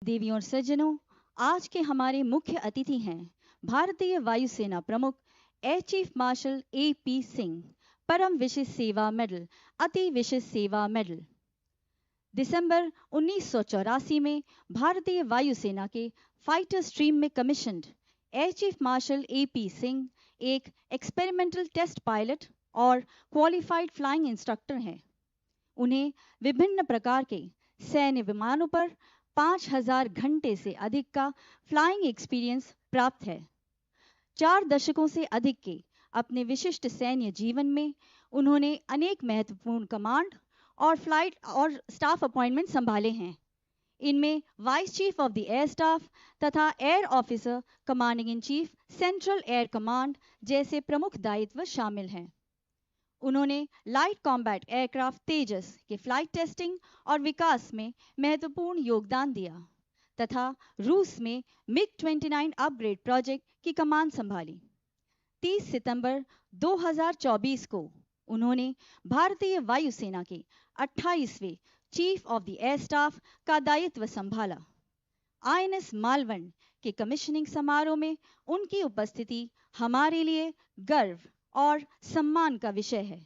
देवियों और सज्जनों, आज के हमारे मुख्य अतिथि हैं भारतीय वायुसेना प्रमुख air chief marshal A.P. Singh, परम विशिष्ट सेवा मेडल, अति विशिष्ट सेवा मेडल। दिसंबर 1984 में भारतीय वायुसेना के फाइटर स्ट्रीम में commissioned air chief marshal A.P. Singh एक एक्सपेरिमेंटल टेस्ट पायलट और क्वालिफाइड फ्लाइंग इंस्ट्रक्टर हैं। उन्हें विभिन्न प्रकार के सैन्य विमानों पर 5000 घंटे से अधिक का फ्लाइंग एक्सपीरियंस प्राप्त है। 4 दशकों से अधिक के अपने विशिष्ट सैन्य जीवन में उन्होंने अनेक महत्वपूर्ण कमांड और फ्लाइट और स्टाफ अपॉइंटमेंट संभाले हैं। इनमें vice chief of the air staff तथा air officer commanding in chief central air command जैसे प्रमुख दायित्व शामिल हैं। उन्होंने लाइट कॉम्बैट एयरक्राफ्ट तेजस के फ्लाइट टेस्टिंग और विकास में महत्वपूर्ण योगदान दिया तथा रूस में MiG-29 अपग्रेड प्रोजेक्ट की कमान संभाली। 30 सितंबर 2024 को उन्होंने भारतीय वायुसेना के 28वें chief of the air staff का दायित्व संभाला। INS मालवन के कमीशनिंग समारोह में उनकी उपस्थिति हमारे लिए गर्व और सम्मान का विषय है।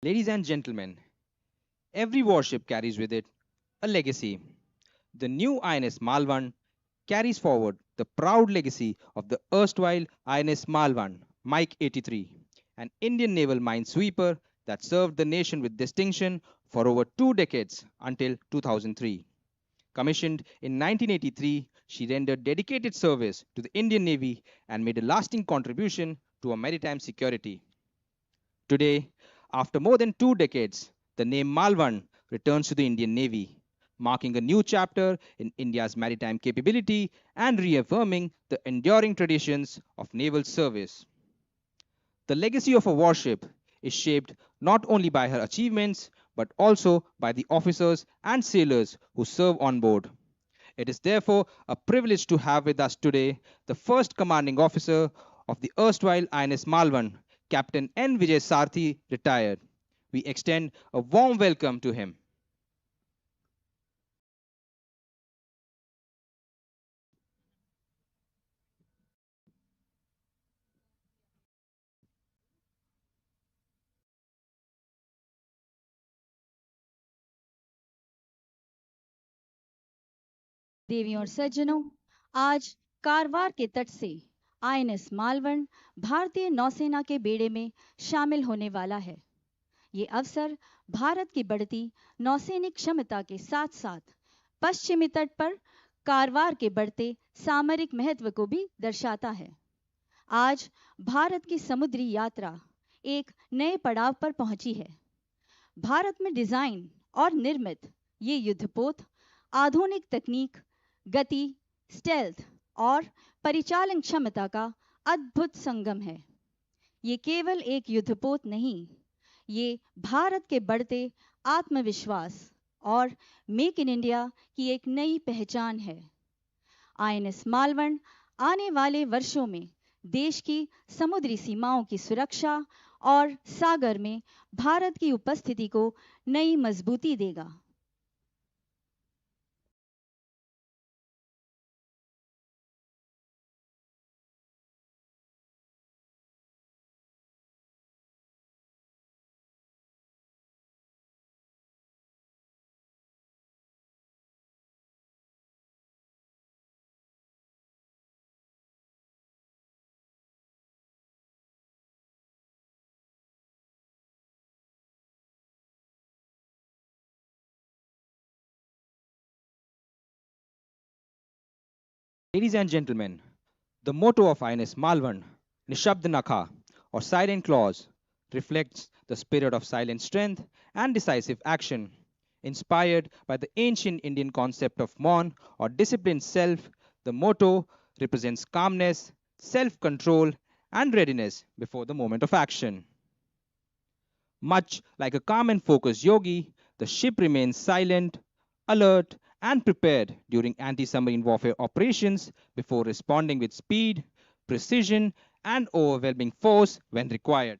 Ladies and gentlemen, every warship carries with it a legacy. The new INS Malvan carries forward the proud legacy of the erstwhile INS Malvan, Mike 83, an Indian naval minesweeper that served the nation with distinction for over 2 decades until 2003. Commissioned in 1983, she rendered dedicated service to the Indian Navy and made a lasting contribution to our maritime security. Today, after more than 2 decades, the name Malvan returns to the Indian Navy, marking a new chapter in India's maritime capability and reaffirming the enduring traditions of naval service. The legacy of a warship is shaped not only by her achievements but also by the officers and sailors who serve on board. It is therefore a privilege to have with us today the first commanding officer of the erstwhile INS Malvan, Captain N. Vijay Sarthi, retired. We extend a warm welcome to him. देवियों और सज्जनों, आज कारवार के तट से INS Malvan भारतीय नौसेना के बेड़े में शामिल होने वाला है। ये अवसर भारत की बढ़ती नौसैनिक क्षमता के साथ साथ पश्चिमी तट पर कारवार के बढ़ते सामरिक महत्व को भी दर्शाता है। आज भारत की समुद्री यात्रा एक नए पड़ाव पर पहुंची है। भारत में डिजाइन और निर्मित ये युद्धपोत आधुनिक तकनीक, गति, स्टेल्थ और परिचालन क्षमता का अद्भुत संगम है। ये केवल एक युद्धपोत नहीं, ये भारत के बढ़ते आत्मविश्वास और मेक इन इंडिया की एक नई पहचान है। INS मालवन आने वाले वर्षों में देश की समुद्री सीमाओं की सुरक्षा और सागर में भारत की उपस्थिति को नई मजबूती देगा। Ladies and gentlemen, the motto of INS Malvan, Nishabd Nakha, or silent clause, reflects the spirit of silent strength and decisive action. Inspired by the ancient Indian concept of Mon or disciplined self, the motto represents calmness, self control, and readiness before the moment of action. Much like a calm and focused yogi, the ship remains silent, alert, and prepared during anti submarine warfare operations before responding with speed, precision, and overwhelming force when required.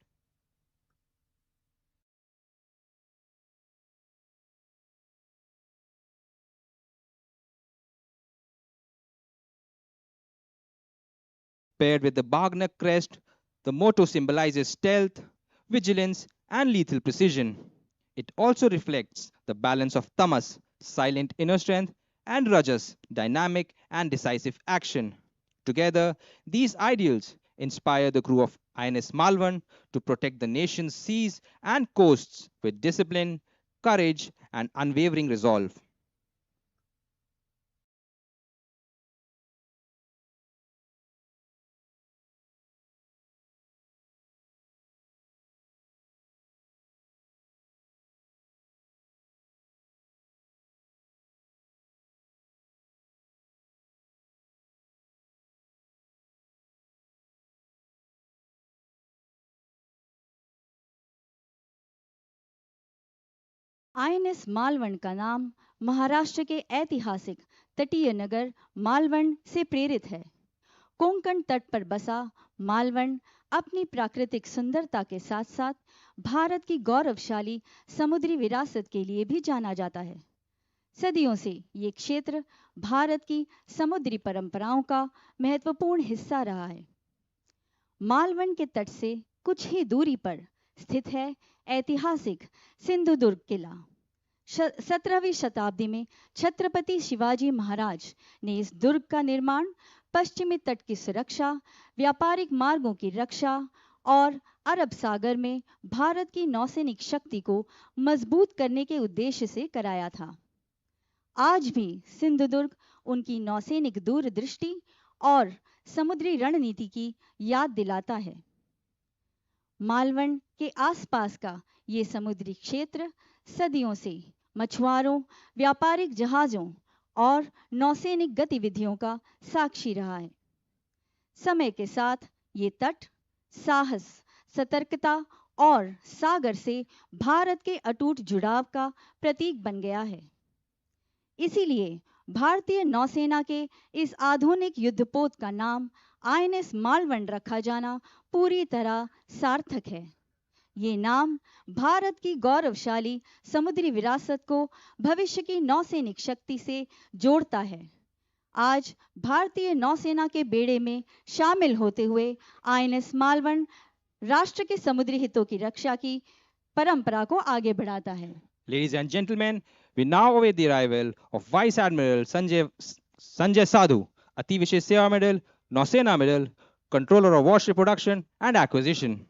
Paired with the Wagner crest, the motto symbolizes stealth, vigilance, and lethal precision. It also reflects the balance of tamas, silent inner strength, and rajas, dynamic and decisive action. Together, these ideals inspire the crew of INS Malvan to protect the nation's seas and coasts with discipline, courage, and unwavering resolve. INS Malvan का नाम महाराष्ट्र के ऐतिहासिक तटीय नगर मालवण से प्रेरित है। कोंकण तट पर बसा मालवण अपनी प्राकृतिक सुंदरता के साथ-साथ भारत की गौरवशाली समुद्री विरासत के लिए भी जाना जाता है। सदियों से ये क्षेत्र भारत की समुद्री परंपराओं का महत्वपूर्ण हिस्सा रहा है। मालवण के तट से कुछ ही दूरी पर स्थित है ऐतिहासिक सिंधुदुर्ग किला। 17वीं शताब्दी में छत्रपति शिवाजी महाराज ने इस दुर्ग का निर्माण पश्चिमी तट की सुरक्षा, व्यापारिक मार्गों की रक्षा और अरब सागर में भारत की नौसैनिक शक्ति को मजबूत करने के उद्देश्य से कराया था। आज भी सिंधुदुर्ग उनकी नौसैनिक दूरदृष्टि और समुद्री रणनीति की याद दिलाता है। मालवण के आसपास का ये समुद्री क्षेत्र सदियों से मछुआरों, व्यापारिक जहाज़ों और नौसैनिक गतिविधियों का साक्षी रहा है। समय के साथ ये तट साहस, सतर्कता और सागर से भारत के अटूट जुड़ाव का प्रतीक बन गया है। इसीलिए भारतीय नौसेना के इस आधुनिक युद्धपोत का नाम आईएनएस मालवण रखा जाना पूरी तरह सार्थक है। ये नाम भारत की गौरवशाली समुद्री विरासत को भविष्य की नौसैनिक शक्ति से जोड़ता है। आज भारतीय नौसेना के बेड़े में शामिल होते हुए आईएनएस मालवण राष्ट्र के समुद्री हितों की रक्षा की परंपरा को आगे बढ़ाता है। Ladies and gentlemen, we now await the arrival of Vice Admiral Sanjay Sadhu, Ati Vishesh Seva Medal, Nausena Medal, Controller of Warship Production and Acquisition.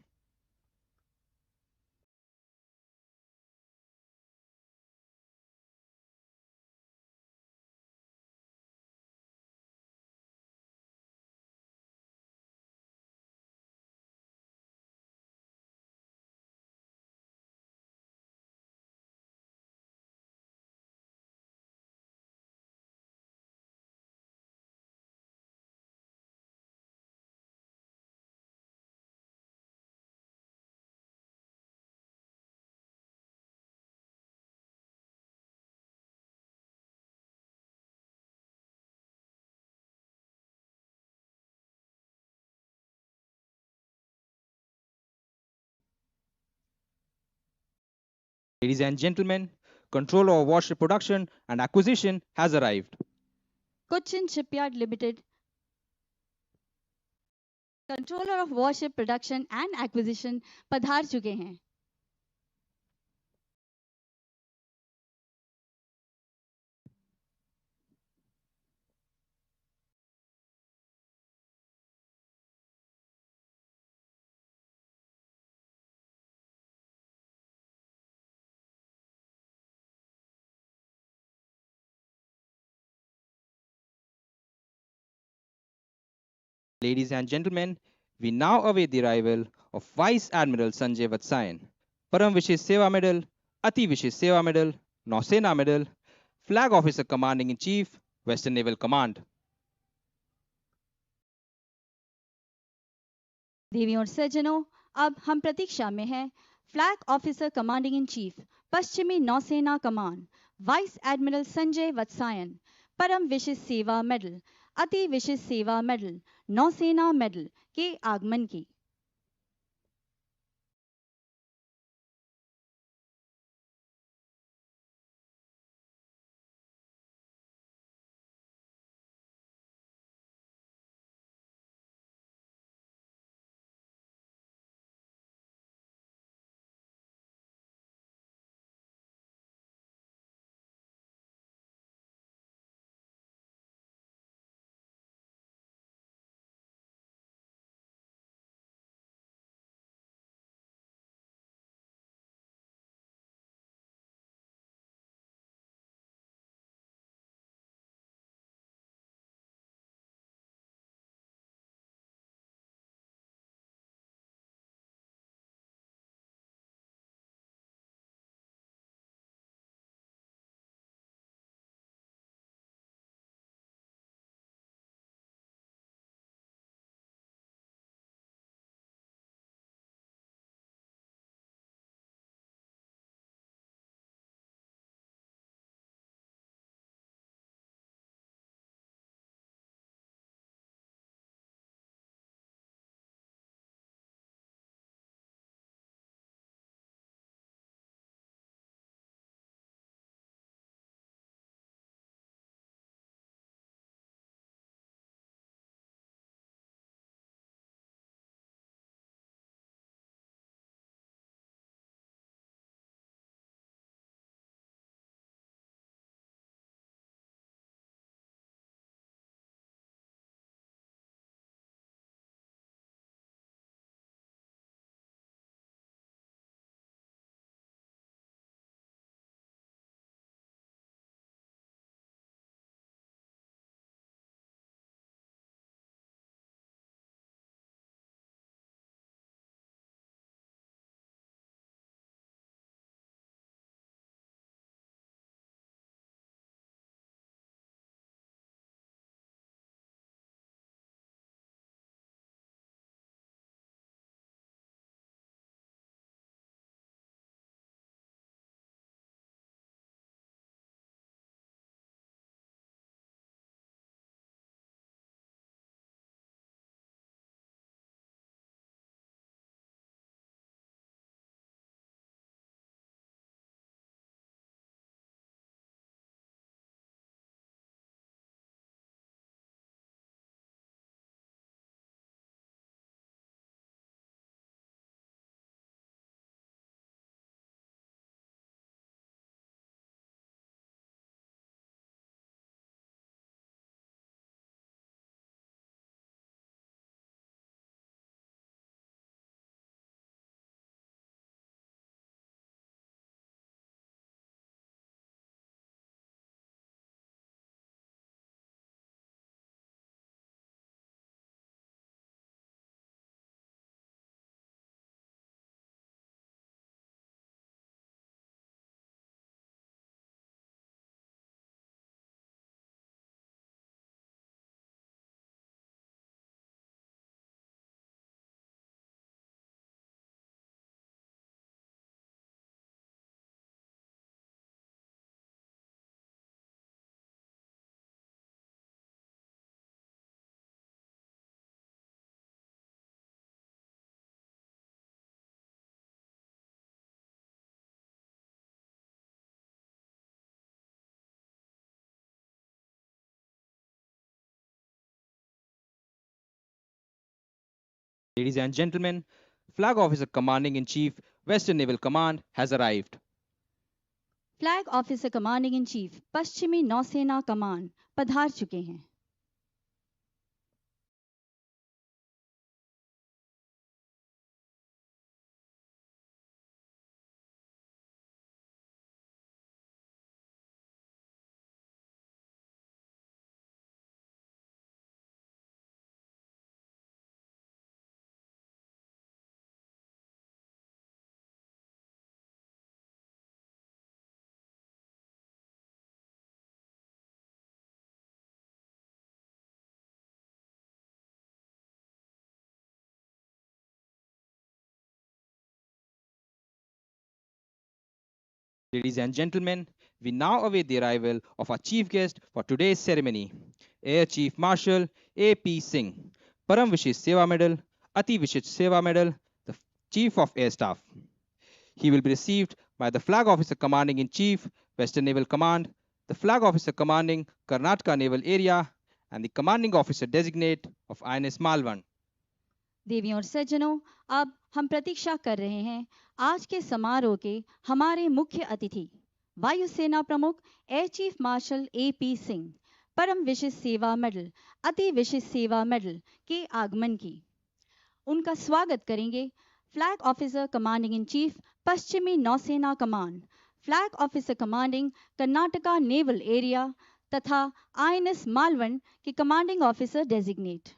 Ladies and gentlemen, Controller of Warship Production and Acquisition has arrived. Cochin Shipyard Limited, Controller of Warship Production and Acquisition पधार चुके हैं। Ladies and gentlemen, we now await the arrival of Vice Admiral Sanjay Vatsayan, Param Vishesh Seva Medal, Ati Vishesh Seva Medal, Nausena Medal, Flag Officer Commanding in Chief, Western Naval Command. देवियों और सज्जनों, अब हम प्रतीक्षा में हैं flag officer commanding in chief पश्चिमी नौसेना कमान vice admiral Sanjay वत्सायन परम विशिष्ट सेवा मेडल अति विशिष्ट सेवा मेडल नौसेना मेडल के आगमन की। Ladies and gentlemen, Flag Officer Commanding in Chief, Western Naval Command has arrived. Flag officer commanding in chief पश्चिमी नौसेना कमान पधार चुके हैं। Ladies and gentlemen, we now await the arrival of our chief guest for today's ceremony, Air Chief Marshal A.P. Singh, Param Vishesh Seva Medal, Ati Vishesh Seva Medal, the Chief of Air Staff. He will be received by the Flag Officer Commanding in Chief, Western Naval Command, the Flag Officer Commanding Karnataka Naval Area, and the Commanding Officer Designate of INS Malvan. देवियों और सज्जनों, अब हम प्रतीक्षा कर रहे हैं आज के समारोह के हमारे मुख्य अतिथि वायुसेना प्रमुख air chief marshal A.P. Singh, परम विशिष्ट सेवा मेडल, अति विशिष्ट सेवा मेडल के आगमन की। उनका स्वागत करेंगे flag officer commanding in chief, पश्चिमी नौसेना कमान, flag officer commanding Karnataka naval area तथा INS मालवन के commanding officer designate.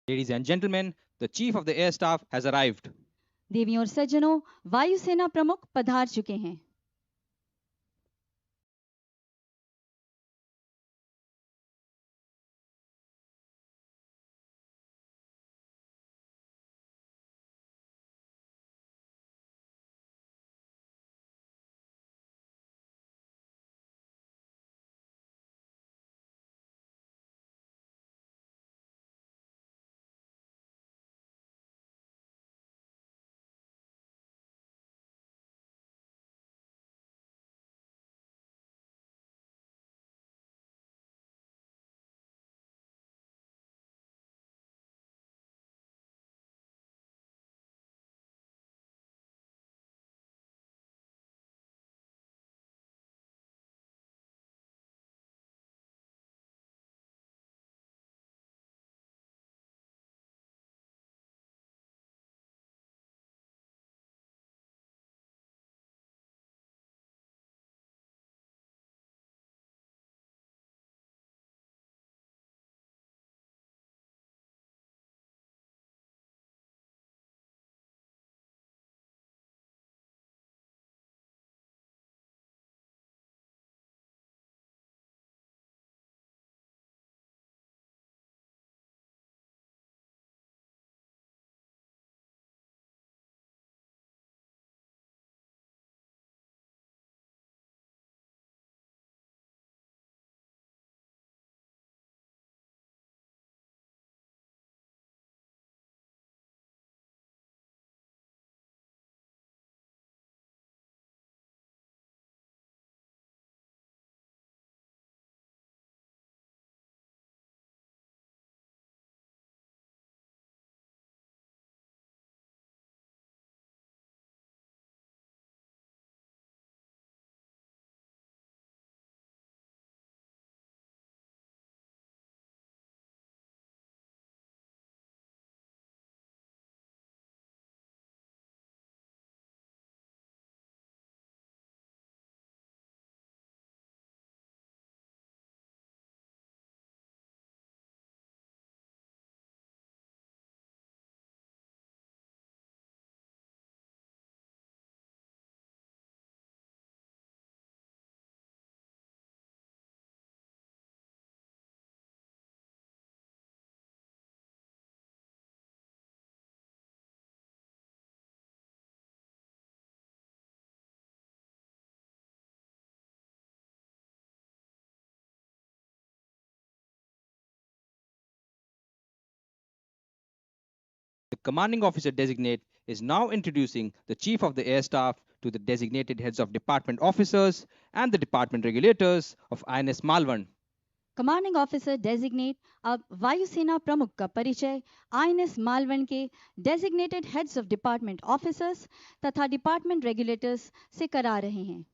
Ladies and gentlemen, the Chief of the Air Staff has arrived. देवियों और सज्जनों, वायुसेना प्रमुख पधार चुके हैं। The commanding officer designate is now introducing the Chief of the Air Staff to the designated heads of department officers and the department regulators of INS Malvan. Commanding officer designate अब वायुसेना प्रमुख का परिचय आईएनएस मालवन के designated heads of department officers तथा department regulators से करा रहे हैं।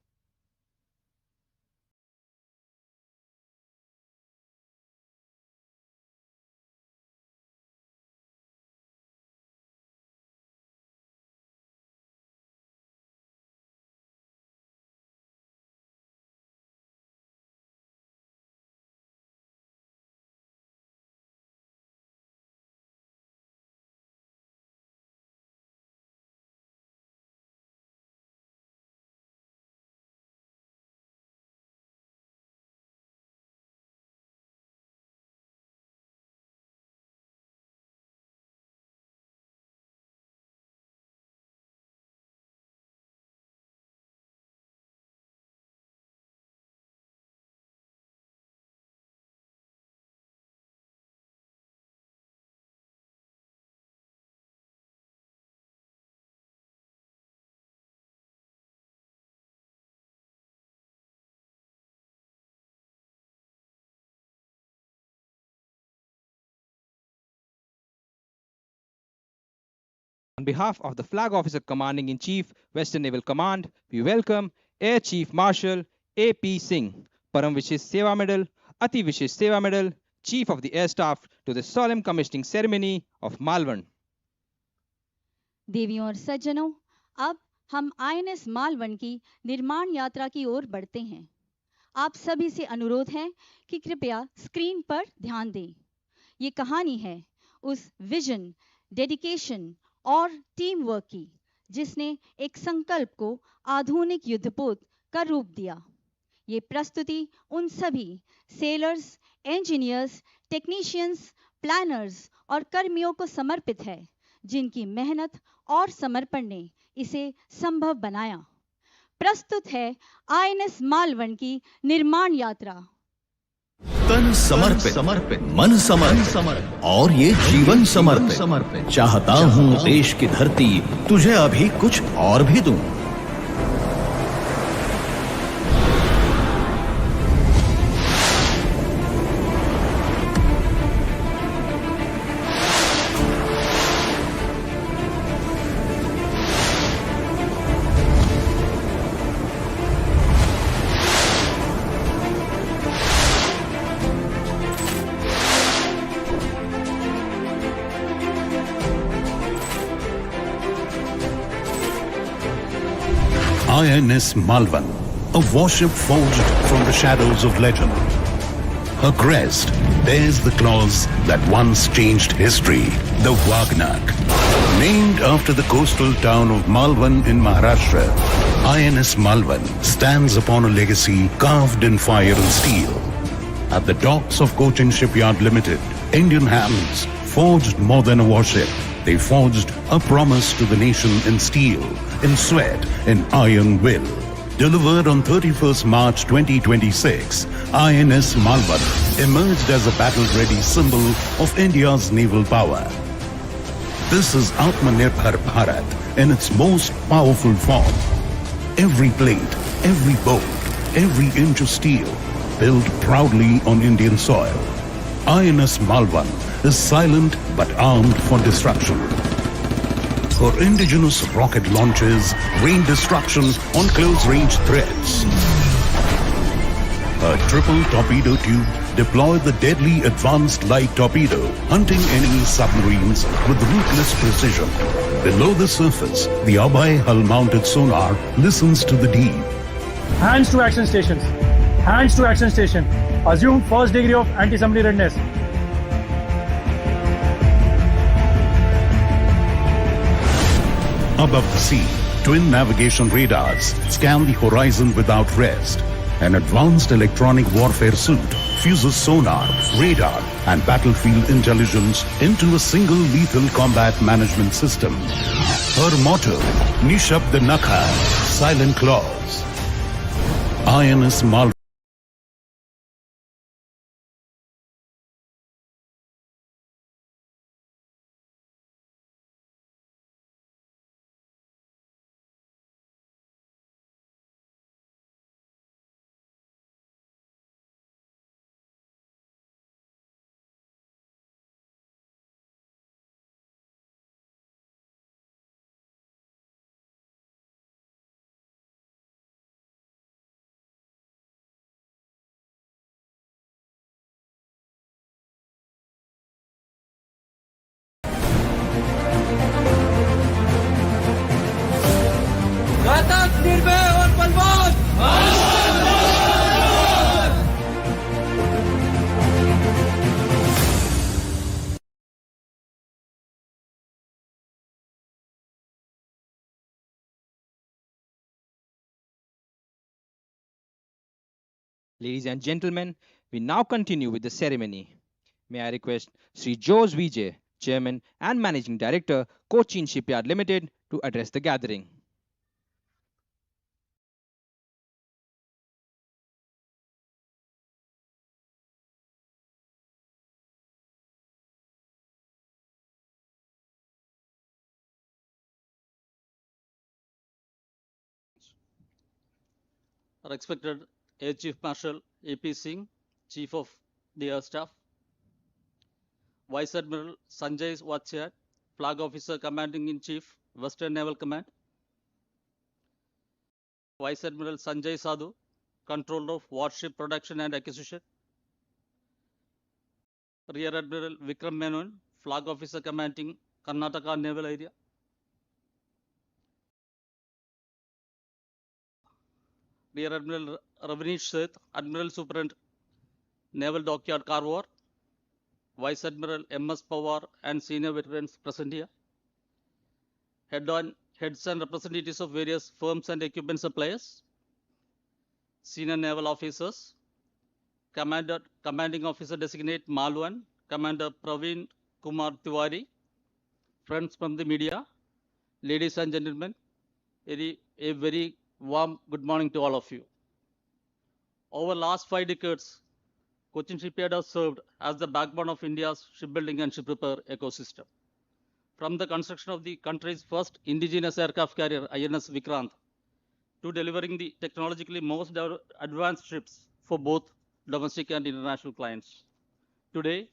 On behalf of the Flag Officer Commanding in Chief, Western Naval Command, we welcome Air Chief Marshal A.P. Singh, Param Vishesh Seva Medal, Ati Vishesh Seva Medal, Chief of the Air Staff, to the solemn commissioning ceremony of Malvan. देवियों और सज्जनों, अब हम INS Malvan की निर्माण यात्रा की ओर बढ़ते हैं। आप सभी से अनुरोध है कि कृपया स्क्रीन पर ध्यान दें। ये कहानी है उस विजन, डेडिकेशन और टीम वर्क की जिसने एक संकल्प को आधुनिक युद्धपोत का रूप दिया। ये प्रस्तुति उन सभी सेलर्स, इंजीनियर्स, टेक्नीशियंस, प्लानर्स और कर्मियों को समर्पित है जिनकी मेहनत और समर्पण ने इसे संभव बनाया। प्रस्तुत है आईएनएस मालवन की निर्माण यात्रा। तन समर्पित, मन समर्पित और ये जीवन समर्पित। चाहता हूँ देश की धरती तुझे अभी कुछ और भी दूं। INS Malvan, a warship forged from the shadows of legend. Her crest bears the claws that once changed history, the Wagnak. Named after the coastal town of Malvan in Maharashtra, INS Malvan stands upon a legacy carved in fire and steel. At the docks of Cochin Shipyard Limited, Indian hands forged more than a warship. They forged a promise to the nation in steel, in sweat, in iron will. Delivered on 31st March 2026, INS Malvan emerged as a battle-ready symbol of India's naval power. This is Aatmanirbhar Bharat in its most powerful form. Every plate, every bolt, every inch of steel, built proudly on Indian soil. INS Malvan is silent but armed for destruction. Her indigenous rocket launches rain destruction on close-range threats. Her triple torpedo tube deploy the deadly advanced light torpedo, hunting enemy submarines with ruthless precision. Below the surface, the Abai hull-mounted sonar listens to the deep. Hands to action stations. Hands to action station. Assume first degree of anti-submarine readiness. Above the sea, twin navigation radars scan the horizon without rest. An advanced electronic warfare suit fuses sonar, radar, and battlefield intelligence into a single lethal combat management system. Her motto, Nishabd Nakha, silent claws. INS Malvan. Ladies and gentlemen, we now continue with the ceremony. May I request Sri Jose Vijay, Chairman and Managing Director, Cochin Shipyard Limited, to address the gathering. Respected Air Chief Marshal A.P. Singh, Chief of the Air Staff, Vice Admiral Sanjay Watsyat, Flag Officer Commanding in Chief, Western Naval Command, Vice Admiral Sanjay Sadhu, Controller of Warship Production and Acquisition, Rear Admiral Vikram Menon, Flag Officer Commanding Karnataka Naval Area, Rear Admiral Ravneesh Seth, Admiral Superintendent, Naval Dockyard Karwar, Vice Admiral M.S. Pawar, and senior veterans present here. Heads and representatives of various firms and equipment suppliers, senior naval officers, Commanding Officer Designate Malvan, Commander Praveen Kumar Tiwari, friends from the media, ladies and gentlemen, a very warm good morning to all of you. Over the last 5 decades, Cochin Shipyard has served as the backbone of India's shipbuilding and ship repair ecosystem. From the construction of the country's first indigenous aircraft carrier, INS Vikrant, to delivering the technologically most advanced ships for both domestic and international clients. Today,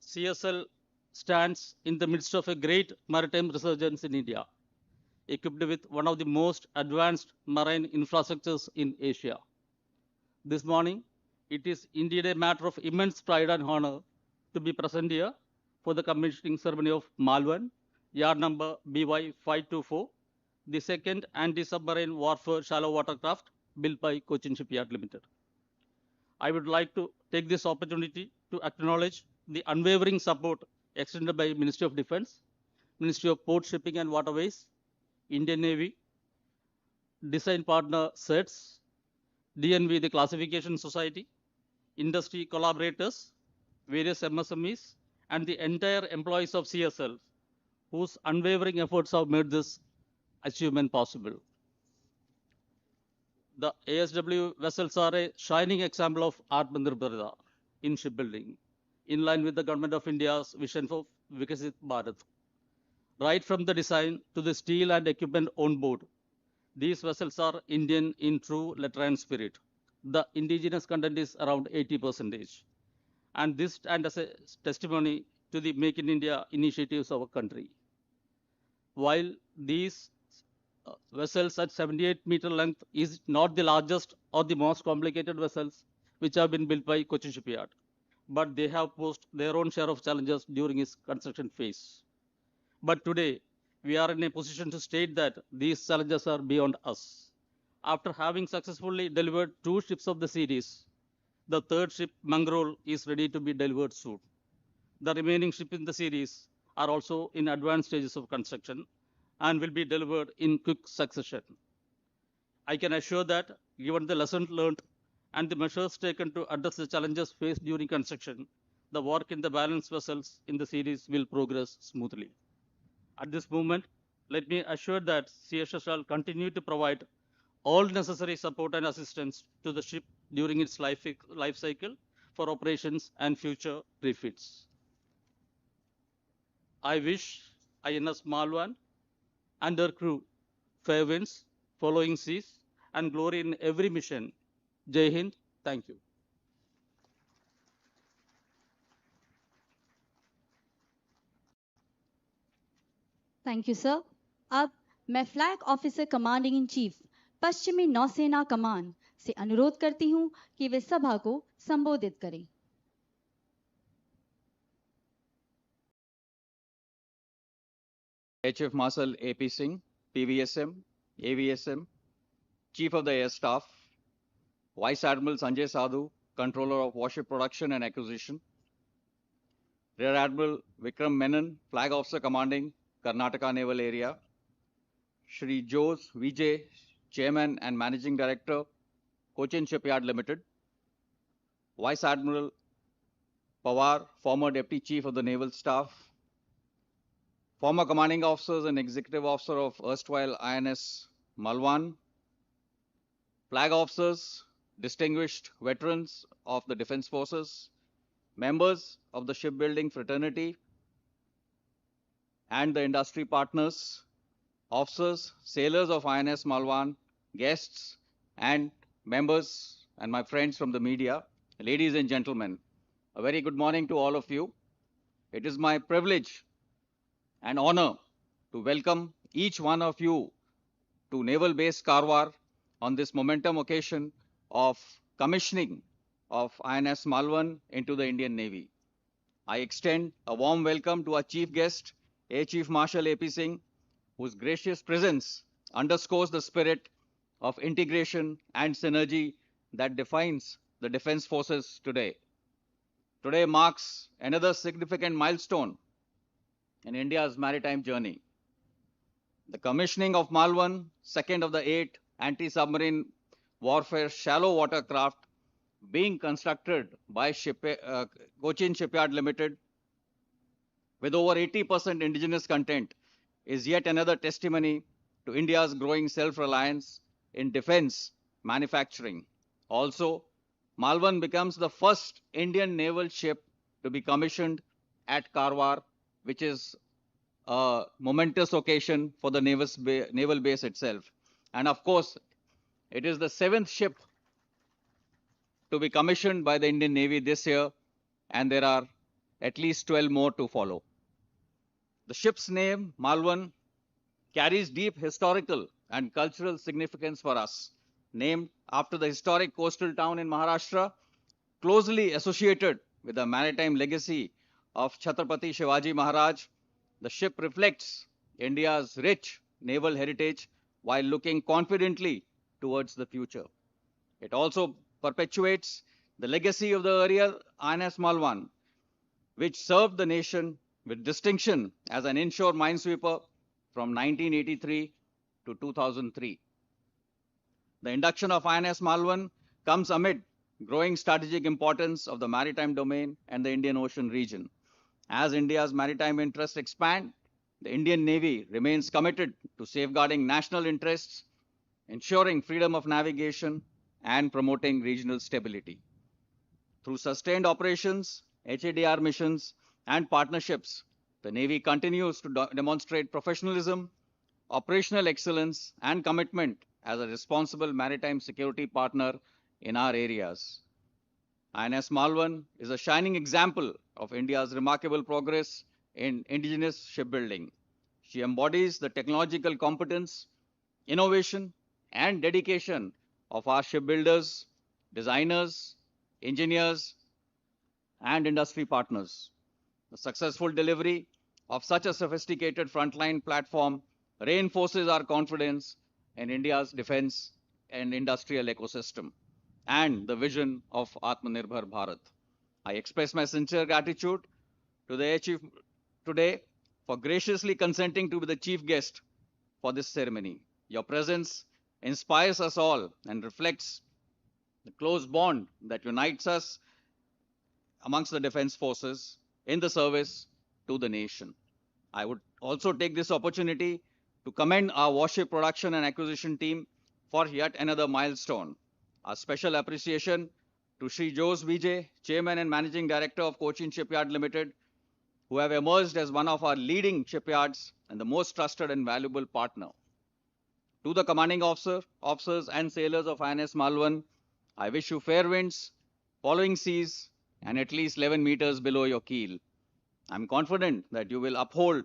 CSL stands in the midst of a great maritime resurgence in India, equipped with one of the most advanced marine infrastructures in Asia. This morning, it is indeed a matter of immense pride and honor to be present here for the commissioning ceremony of Malvan, yard number BY524, the second anti-submarine warfare shallow watercraft built by Cochin Shipyard Limited. I would like to take this opportunity to acknowledge the unwavering support extended by Ministry of Defense, Ministry of Port Shipping and Waterways, Indian Navy, design partner SETS, DNV, the Classification Society, industry collaborators, various MSMEs, and the entire employees of CSL, whose unwavering efforts have made this achievement possible. The ASW vessels are a shining example of Aatmanirbhar in shipbuilding, in line with the Government of India's vision for Vikasit Bharat. Right from the design to the steel and equipment on board, these vessels are Indian in true letter and spirit. The indigenous content is around 80%. And this stands as a testimony to the Make in India initiatives of our country. While these vessels at 78-meter length is not the largest or the most complicated vessels which have been built by Cochin Shipyard, but they have posed their own share of challenges during its construction phase. But today, we are in a position to state that these challenges are beyond us. After having successfully delivered 2 ships of the series, the 3rd ship, Mangrol, is ready to be delivered soon. The remaining ships in the series are also in advanced stages of construction and will be delivered in quick succession. I can assure that, given the lessons learned and the measures taken to address the challenges faced during construction, the work in the balance vessels in the series will progress smoothly. At this moment, let me assure that CSL shall continue to provide all necessary support and assistance to the ship during its life cycle for operations and future refits. I wish INS Malvan and her crew fair winds, following seas, and glory in every mission. Jai Hind. Thank you. Thank you sir. अब मैं flag officer commanding in chief पश्चिमी नौसेना कमान से अनुरोध करती हूं कि वे सभा को संबोधित करें। Air Chief Marshal AP Singh, PVSM, AVSM, Chief of the Air Staff, Vice Admiral Sanjay Sadhu, Controller of Warship Production and Acquisition, Rear Admiral Vikram Menon, Flag Officer Commanding, Karnataka Naval Area, Shri Jose Vijay, Chairman and Managing Director, Cochin Shipyard Limited, Vice Admiral Pawar, former Deputy Chief of the Naval Staff, former Commanding Officers and Executive Officer of erstwhile INS Malvan, Flag Officers, distinguished veterans of the Defense Forces, members of the shipbuilding fraternity and the industry partners, officers, sailors of INS Malvan, guests, and members and my friends from the media, ladies and gentlemen, a very good morning to all of you. It is my privilege and honor to welcome each one of you to Naval Base Karwar on this momentum occasion of commissioning of INS Malvan into the Indian Navy. I extend a warm welcome to our chief guest, Air Chief Marshal AP Singh, whose gracious presence underscores the spirit of integration and synergy that defines the defense forces today. today marks another significant milestone in India's maritime journey. The commissioning of Malvan, second of the 8 anti-submarine warfare shallow water craft being constructed by Cochin Shipyard Limited with over 80% indigenous content, is yet another testimony to India's growing self-reliance in defense manufacturing. Also, Malvan becomes the first Indian naval ship to be commissioned at Karwar, which is a momentous occasion for the naval base itself. And of course, it is the 7th ship to be commissioned by the Indian Navy this year, and there are at least 12 more to follow. The ship's name, Malvan, carries deep historical and cultural significance for us. Named after the historic coastal town in Maharashtra, closely associated with the maritime legacy of Chhatrapati Shivaji Maharaj, the ship reflects India's rich naval heritage while looking confidently towards the future. It also perpetuates the legacy of the earlier INS Malvan, which served the nation with distinction as an inshore minesweeper from 1983 to 2003. The induction of INS Malvan comes amid growing strategic importance of the maritime domain and the Indian Ocean region. As India's maritime interests expand, the Indian Navy remains committed to safeguarding national interests, ensuring freedom of navigation, and promoting regional stability. Through sustained operations, HADR missions, and partnerships, the Navy continues to demonstrate professionalism, operational excellence, and commitment as a responsible maritime security partner in our areas. INS Malvan is a shining example of India's remarkable progress in indigenous shipbuilding. She embodies the technological competence, innovation, and dedication of our shipbuilders, designers, engineers, and industry partners. The successful delivery of such a sophisticated frontline platform reinforces our confidence in India's defense and industrial ecosystem and the vision of Aatmanirbhar Bharat. I express my sincere gratitude to the Air Chief today for graciously consenting to be the chief guest for this ceremony. Your presence inspires us all and reflects the close bond that unites us amongst the defense forces in the service to the nation. I would also take this opportunity to commend our warship production and acquisition team for yet another milestone. A special appreciation to Shri Jose Vijay, Chairman and Managing Director of Cochin Shipyard Limited, who have emerged as one of our leading shipyards and the most trusted and valuable partner. To the commanding officers and sailors of INS Malvan, I wish you fair winds, following seas, and at least 11 meters below your keel. I'm confident that you will uphold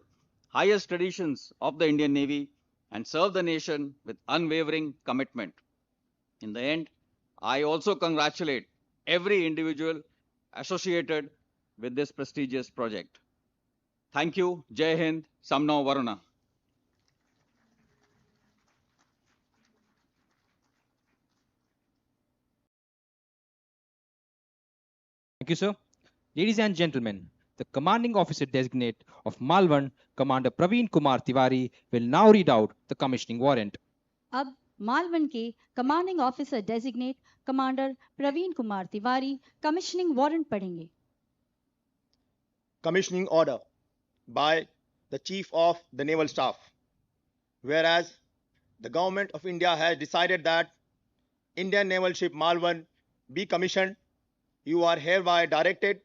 highest traditions of the Indian Navy and serve the nation with unwavering commitment. In the end, I also congratulate every individual associated with this prestigious project. Thank you. Jai Hind. Samno Varuna. Thank you, sir. Ladies and gentlemen, the commanding officer designate of Malvan, Commander Praveen Kumar Tiwari, will now read out the commissioning warrant. अब मालवन के commanding officer designate commander Praveen Kumar Tiwari commissioning warrant पढ़ेंगे. Commissioning order by the Chief of the Naval Staff. Whereas the Government of India has decided that Indian naval ship Malvan be commissioned, you are hereby directed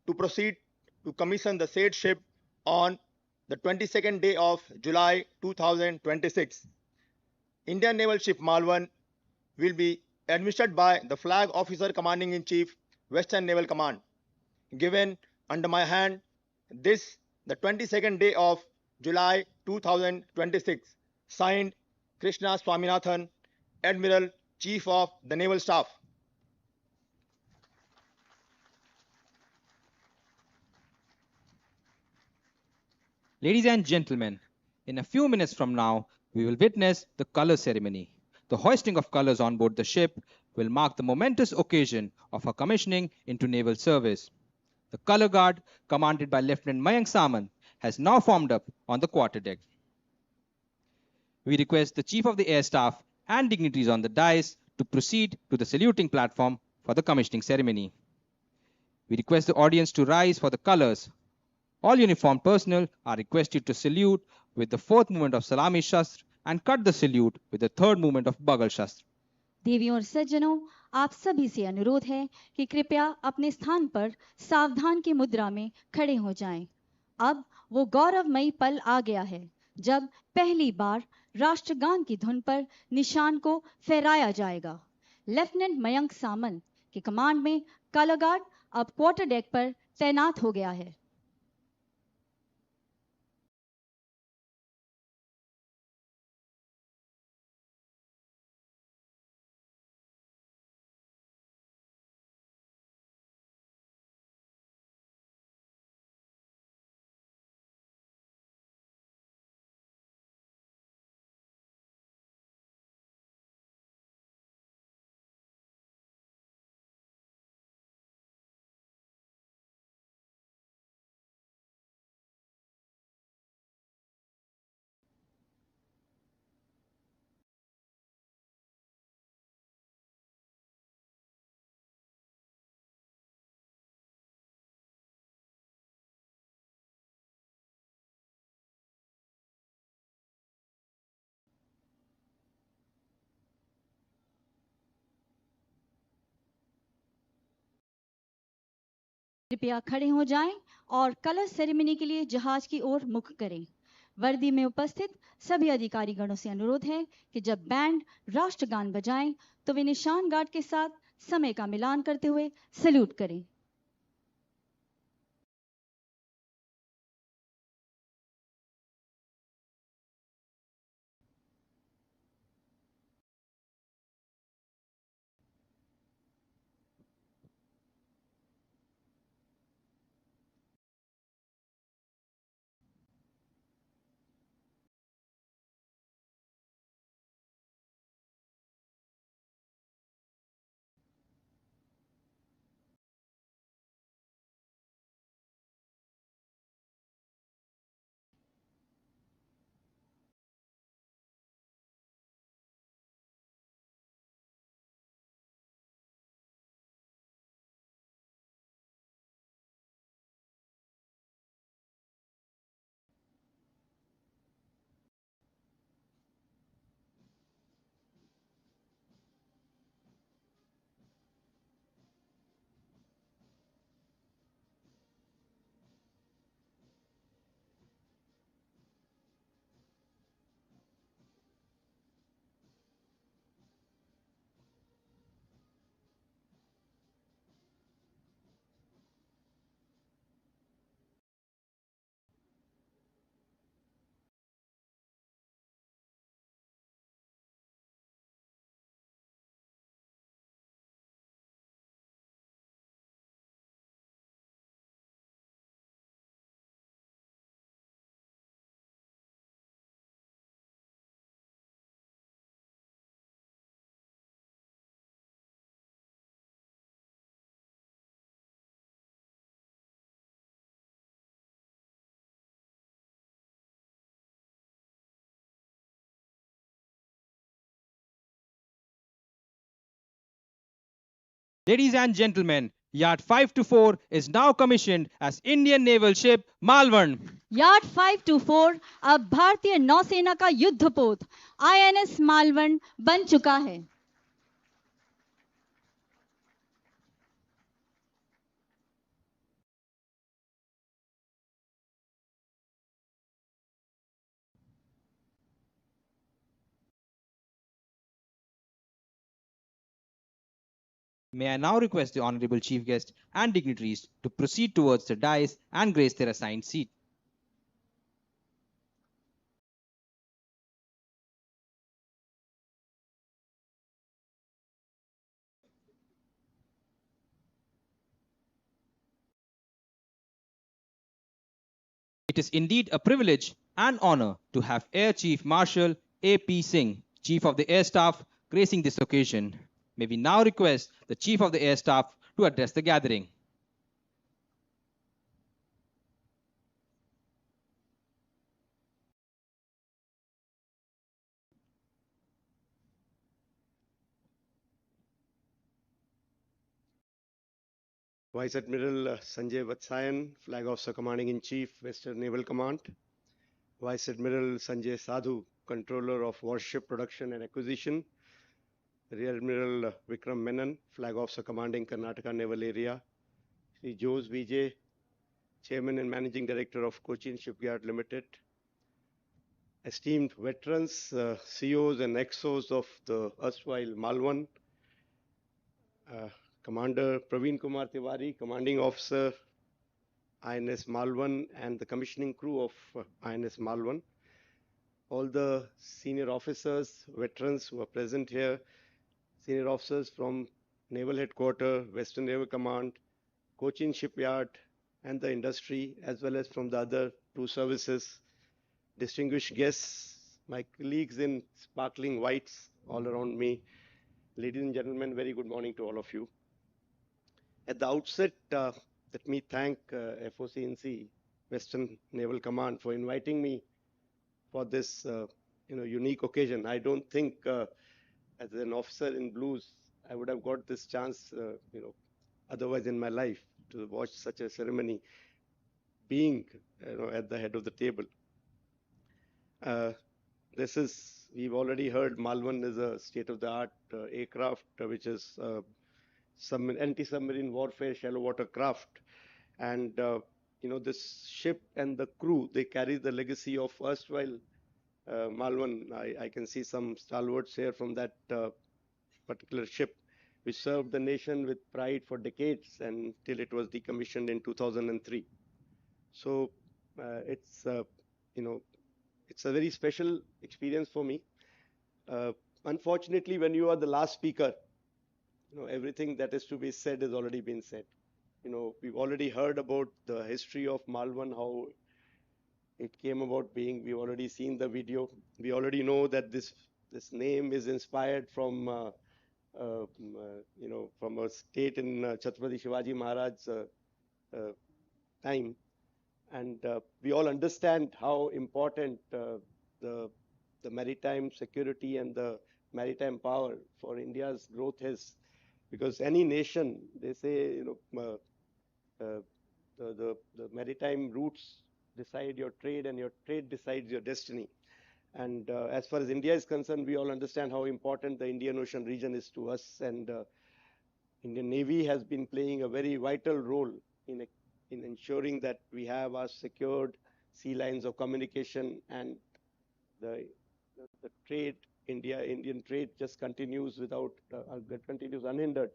to proceed to commission the said ship on the 22nd day of July 2026. Indian naval ship Malvan will be administered by the Flag Officer Commanding in Chief, Western Naval Command, given under my hand this the 22nd day of July 2026. Signed, Krishna Swaminathan, Admiral, Chief of the Naval Staff. Ladies and gentlemen, in a few minutes from now, we will witness the color ceremony. The hoisting of colors on board the ship will mark the momentous occasion of her commissioning into naval service. The color guard, commanded by Lieutenant Mayank Samant, has now formed up on the quarterdeck. We request the Chief of the Air Staff and dignitaries on the dais to proceed to the saluting platform for the commissioning ceremony. We request the audience to rise for the colors. All uniformed personnel are requested to salute with the fourth movement of Salami Shastra and cut the salute with the third movement of Bagal Shastra. देवियों और सज्जनों, आप सभी से अनुरोध है कि कृपया अपने स्थान पर सावधान की मुद्रा में खड़े हो जाएं। अब वो गौरवमयी पल आ गया है जब पहली बार राष्ट्रगान की धुन पर निशान को फहराया जाएगा। लेफ्टिनेंट मयंक सामंत के कमांड में कलर गार्ड अब क्वार्टर डेक पर तैनात हो गया है। कृपया खड़े हो जाएं और कलर सेरेमनी के लिए जहाज की ओर मुख करें। वर्दी में उपस्थित सभी अधिकारी गणों से अनुरोध है कि जब बैंड राष्ट्रगान बजाएं तो वे निशान गार्ड के साथ समय का मिलान करते हुए सैल्यूट करें। Ladies and gentlemen, Yacht 524 is now commissioned as Indian naval ship Malvan. Yard 524 अब भारतीय नौसेना का युद्धपोत INS मालवन बन चुका है। May I now request the Honorable Chief Guest and dignitaries to proceed towards the dais and grace their assigned seat. It is indeed a privilege and honor to have Air Chief Marshal A.P. Singh, Chief of the Air Staff, gracing this occasion. May we now request the Chief of the Air Staff to address the gathering. Vice Admiral Sanjay Vatsayan, Flag Officer Commanding in Chief, Western Naval Command. Vice Admiral Sanjay Sadhu, Controller of Warship Production and Acquisition. Rear Admiral Vikram Menon, Flag Officer Commanding Karnataka Naval Area. Shri Jose Vijay, Chairman and Managing Director of Cochin Shipyard Limited. Esteemed veterans, COs and XOs of the erstwhile Malvan. Commander Praveen Kumar Tiwari, Commanding Officer, INS Malvan, and the commissioning crew of INS Malvan. All the senior officers, veterans who are present here, senior officers from Naval Headquarters, Western Naval Command, Cochin Shipyard, and the industry, as well as from the other two services, distinguished guests, my colleagues in sparkling whites all around me, ladies and gentlemen, very good morning to all of you. At the outset, let me thank FOCNC, Western Naval Command, for inviting me for this unique occasion. I don't think as an officer in blues, I would have got this chance, otherwise in my life to watch such a ceremony being at the head of the table. We've already heard Malvan is a state-of-the-art aircraft, which is anti-submarine warfare shallow water craft. And, this ship and the crew, they carry the legacy of erstwhile Malvan. I can see some stalwarts here from that particular ship, which served the nation with pride for decades until it was decommissioned in 2003. So it's a very special experience for me. Unfortunately, when you are the last speaker, everything that is to be said has already been said. We've already heard about the history of Malvan, how it came about being. We've already seen the video. We already know that this name is inspired from from a state in Chhatrapati Shivaji Maharaj's time. And we all understand how important the maritime security and the maritime power for India's growth is. Because any nation, they say, the maritime routes decide your trade and your trade decides your destiny. And as far as India is concerned, we all understand how important the Indian Ocean region is to us. And Indian Navy has been playing a very vital role in ensuring that we have our secured sea lines of communication, and the trade, Indian trade just continues continues unhindered,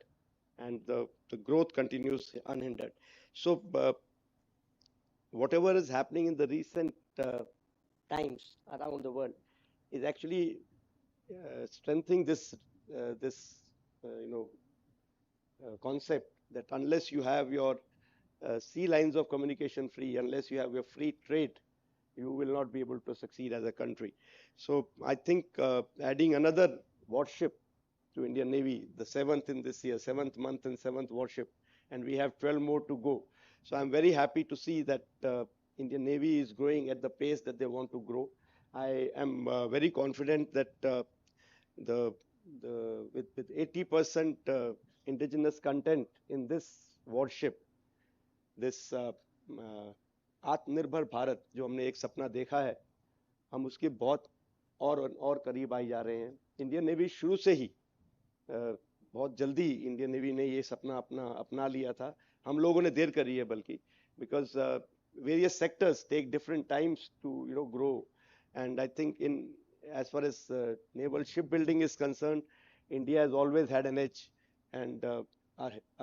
and the growth continues unhindered. So whatever is happening in the recent times around the world is actually strengthening this concept that unless you have your sea lines of communication free, unless you have your free trade, you will not be able to succeed as a country. So I think adding another warship to Indian Navy, the 7th in this year, 7th month and 7th warship, and we have 12 more to go. So I'm very happy to see that Indian Navy is growing at the pace that they want to grow. I am very confident that with 80% indigenous content in this warship, this आत्मनिर्भर भारत जो हमने एक सपना देखा है, हम उसके बहुत और करीब आई जा रहे हैं. इंडियन नेवी शुरू से ही बहुत जल्दी इंडियन नेवी ने ये सपना अपना लिया था. हम लोगों ने देर करी है बल्कि, because various sectors take different times to grow, and I think as far as naval shipbuilding is concerned, India has always had an edge, and our